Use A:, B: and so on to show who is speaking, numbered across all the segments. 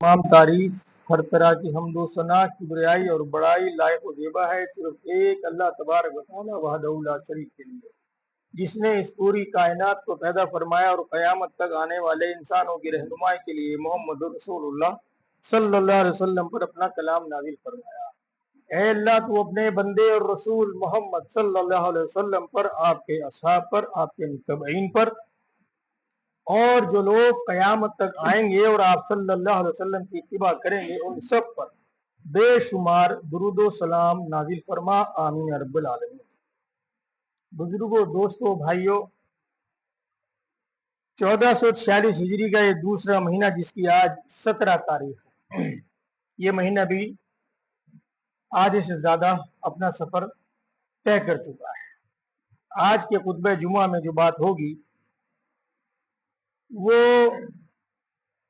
A: तमाम तारीफ हर तरह की हमदो सना किबरियाई और बड़ाई लायक व जेबा है सिर्फ एक अल्लाह तबारक व तआला वहदहु ला शरीक के लिए, जिसने इस पूरी कायनात को पैदा फरमाया और क़यामत तक आने वाले इंसानों की रहनुमाई के लिए मोहम्मद रसूलुल्लाह सल्लल्लाहु अलैहि वसल्लम पर अपना कलाम नाजिल फरमाया। ऐ अल्लाह, तू अपने बंदे और रसूल मोहम्मद सल्लल्लाहु अलैहि वसल्लम पर, आपके असहाब पर, आपके मुत्तबईन पर और जो लोग कयामत तक आएंगे और आप सल्लल्लाहु अलैहि वसल्लम की इत्तिबा करेंगे उन सब पर बेशुमार दुरूदो सलाम नाजिल फरमा, आमीन या रब्बल आलमीन। बुजुर्गों, दोस्तों, भाइयों, 1446 हिजरी का ये दूसरा महीना जिसकी आज 17 तारीख है, ये महीना भी आधे से ज्यादा अपना सफर तय कर चुका है। आज के खुतबे जुमा में जो बात होगी वो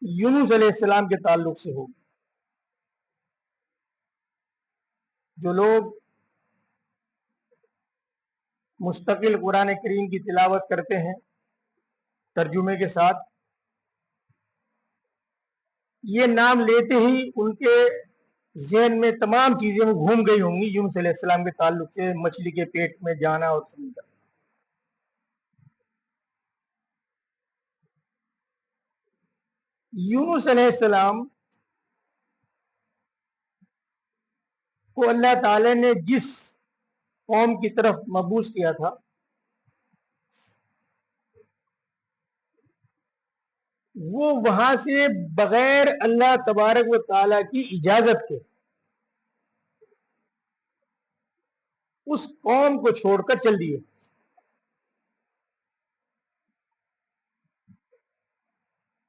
A: यूनुस अलैहिस्सलाम के ताल्लुक से होगी। जो लोग मुस्तकिल कुरान करीम की तिलावत करते हैं तर्जुमे के साथ, ये नाम लेते ही उनके जहन में तमाम चीजें घूम गई होंगी यूनुस अलैहिस्सलाम के ताल्लुक से, मछली के पेट में जाना और समुद्र। यूनुस अलैहिस्सलाम को अल्लाह ताला ने जिस कौम की तरफ मबूस किया था वो वहां से बगैर अल्लाह तबारक व ताला की इजाजत के उस कौम को छोड़कर चल दिए।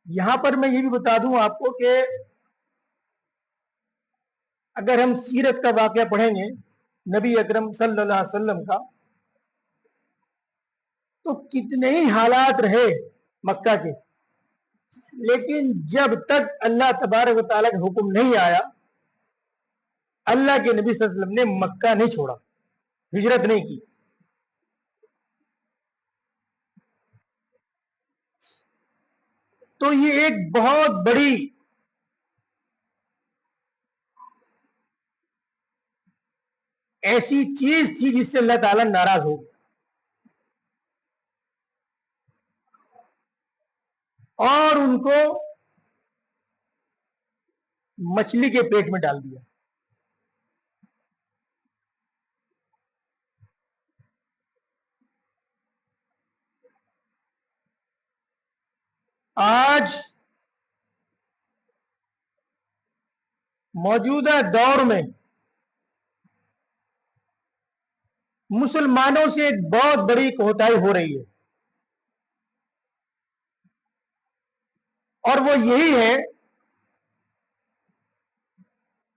A: यहां पर मैं ये भी बता दूं आपको कि अगर हम सीरत का वाकया पढ़ेंगे नबी अकरम सल्लल्लाहु अलैहि वसल्लम का, तो कितने ही हालात रहे मक्का के, लेकिन जब तक अल्लाह तबारक व तआला का हुक्म नहीं आया, अल्लाह के नबी सल्लल्लाहु अलैहि वसल्लम ने मक्का नहीं छोड़ा, हिजरत नहीं की। तो ये एक बहुत बड़ी ऐसी चीज थी जिससे अल्लाह ताला नाराज हो और उनको मछली के पेट में डाल दिया। आज मौजूदा दौर में मुसलमानों से एक बहुत बड़ी कोताही हो रही है और वो यही है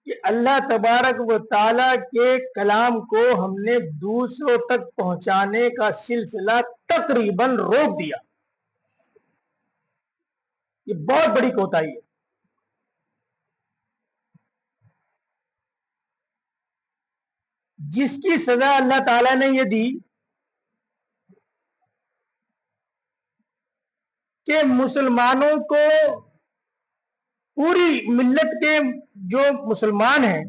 A: कि अल्लाह तबारक व ताला के कलाम को हमने दूसरों तक पहुंचाने का सिलसिला तकरीबन रोक दिया। ये बहुत बड़ी कोताही है। जिसकी सजा अल्लाह ताला ने ये दी कि मुसलमानों को, पूरी मिल्लत के जो मुसलमान हैं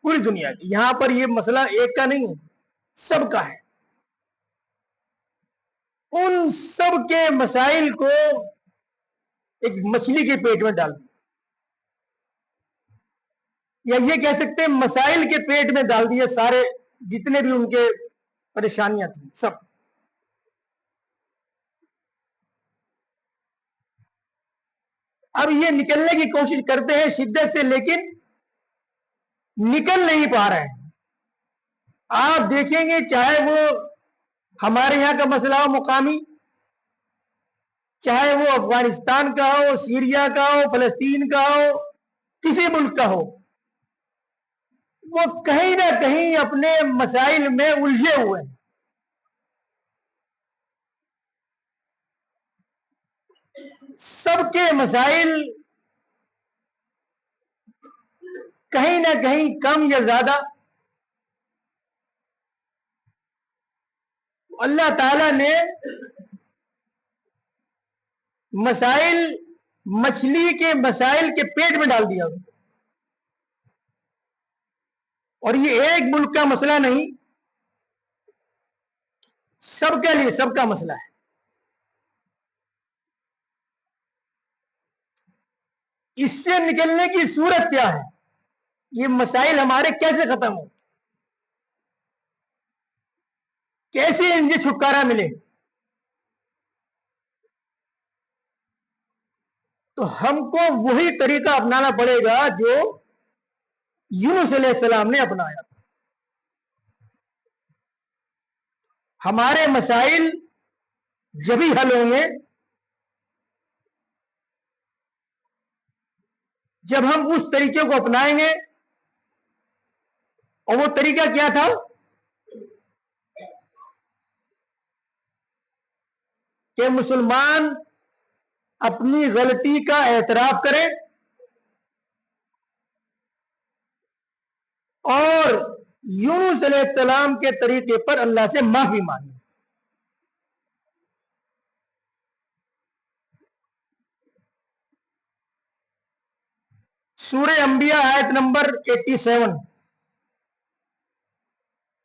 A: पूरी दुनिया की, यहां पर ये मसला एक का नहीं है, सबका है, उन सब के मसाइल को एक मछली के पेट में डाल दिया, या ये कह सकते हैं मसाइल के पेट में डाल दिए सारे जितने भी उनके परेशानियां थी सब। अब ये निकलने की कोशिश करते हैं शिद्दत से, लेकिन निकल नहीं पा रहे हैं। आप देखेंगे चाहे वो हमारे यहां का मसला हो मुकामी, चाहे वो अफगानिस्तान का हो, सीरिया का हो, फलस्तीन का हो, किसी मुल्क का हो, वो कहीं ना कहीं अपने मसाइल में उलझे हुए हैं। सबके मसाइल कहीं ना कहीं कम या ज्यादा अल्लाह ताला ने मसाइल मछली के मसाइल के पेट में डाल दिया। और ये एक मुल्क का मसला नहीं, सबके लिए सबका मसला है। इससे निकलने की सूरत क्या है, ये मसाइल हमारे कैसे खत्म हो, कैसे इनसे छुटकारा मिले? तो हमको वही तरीका अपनाना पड़ेगा जो यूनुस अलैहिस्सलाम ने अपनाया। हमारे मसाइल जब ही हल होंगे जब हम उस तरीके को अपनाएंगे। और वो तरीका क्या था? कि मुसलमान अपनी गलती का एतराफ करें और यूनुस अलैहिस्सलाम के तरीके पर अल्लाह से माफी मांगे। सूरह अंबिया आयत नंबर 87,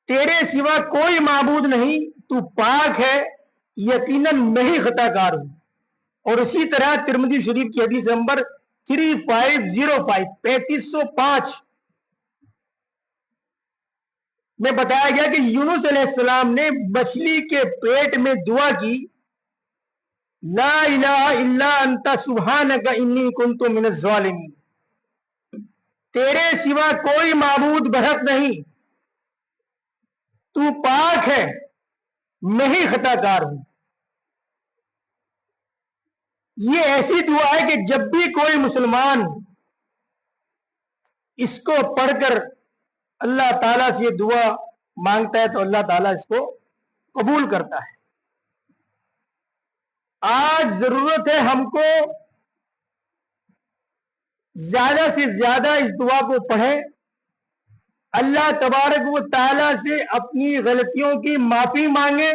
A: तेरे सिवा कोई माबूद नहीं, तू पाक है, यकीनन मैं ही खताकार हूं। और इसी तरह तिरमिज़ी शरीफ की हदीस नंबर 3505 3505 में बताया गया कि यूनुस अलैहिस्सलाम ने मछली के पेट में दुआ की, ला इलाहा इल्ला अंता सुब्हानका इन्नी कुन्तु मिनज़ ज़ालिमीन। तेरे सिवा कोई माबूद बहक नहीं, तू पाक है, मैं ही खताकार हूं। ये ऐसी दुआ है कि जब भी कोई मुसलमान इसको पढ़कर अल्लाह ताला से ये दुआ मांगता है तो अल्लाह ताला इसको कबूल करता है। आज जरूरत है हमको ज्यादा से ज्यादा इस दुआ को पढ़ें, अल्लाह तबारक व ताला से अपनी गलतियों की माफी मांगे।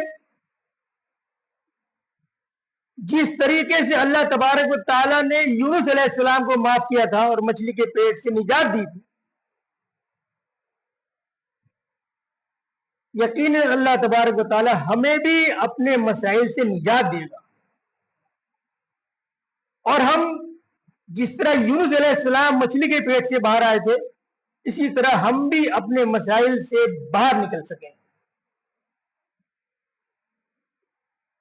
A: जिस तरीके से अल्लाह तबारक व ताला ने यूनुस अलैहिस्सलाम को माफ किया था और मछली के पेट से निजात दी थी, यकीनन अल्लाह तबारक व ताला हमें भी अपने मसाइल से निजात देगा। और हम जिस तरह यूनुस अलैहिस्सलाम मछली के पेट से बाहर आए थे, इसी तरह हम भी अपने मसाइल से बाहर निकल सकें।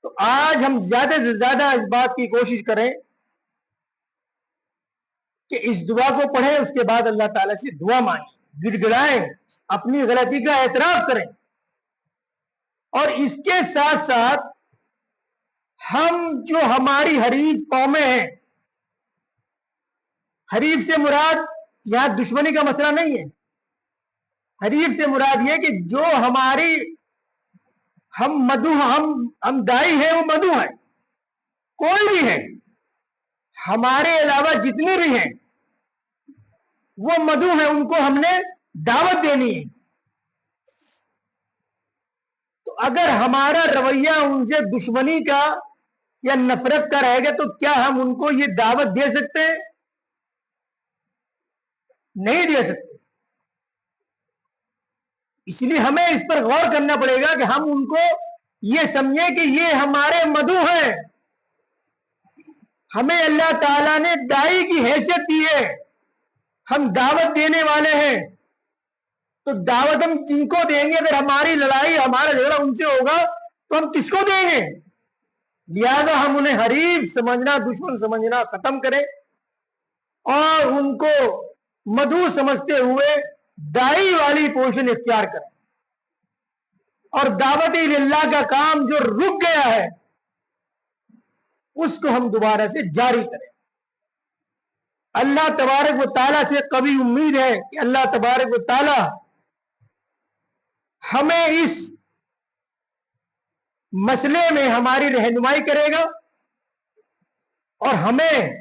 A: तो आज हम ज्यादा से ज्यादा इस बात की कोशिश करें कि इस दुआ को पढ़ें, उसके बाद अल्लाह ताला से दुआ मांगे, गिड़गिड़ाएं, अपनी गलती का एतराफ करें। और इसके साथ साथ हम जो हमारी हरीफ कौमें हैं, हरीफ से मुराद यहां दुश्मनी का मसला नहीं है, हरीफ से मुराद यह कि जो हमारी हम दाई हैं, वो मधु हैं, कोई भी है, हमारे अलावा जितने भी हैं वो मधु हैं, उनको हमने दावत देनी है। तो अगर हमारा रवैया उनसे दुश्मनी का या नफरत का रहेगा तो क्या हम उनको ये दावत दे सकते हैं? नहीं दे सकते। इसलिए हमें इस पर गौर करना पड़ेगा कि हम उनको ये समझे कि ये हमारे मधु हैं, हमें अल्लाह ताला ने दाई की हैसियत दी है, हम दावत देने वाले हैं। तो दावत हम जिनको देंगे, अगर हमारी लड़ाई हमारा झगड़ा उनसे होगा तो हम किसको देंगे? लिहाजा हम उन्हें हरीफ समझना, दुश्मन समझना खत्म करें और उनको मधु समझते हुए दाई वाली पोजीशन इख्तियार करें और दावत इल्लाह का काम जो रुक गया है उसको हम दोबारा से जारी करें। अल्लाह तबारक व ताला से कभी उम्मीद है कि अल्लाह तबारक व ताला हमें इस मसले में हमारी रहनुमाई करेगा और हमें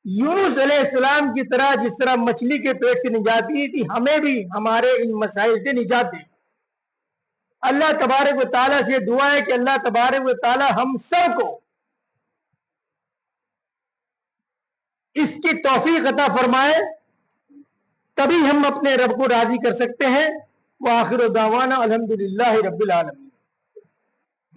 A: यूनुस अलैहिस्सलाम की तरह, जिस तरह मछली के पेट से निजात दी थी, हमें भी हमारे इन मसाइल से निजात दे। अल्लाह तबारक व ताला से दुआ है कि अल्लाह तबारक व ताला हम सबको اس کی توفیق عطا فرمائے، تبھی ہم اپنے رب کو راضی کر سکتے ہیں۔ وآخر دعوانا الحمدللہ رب العالمین۔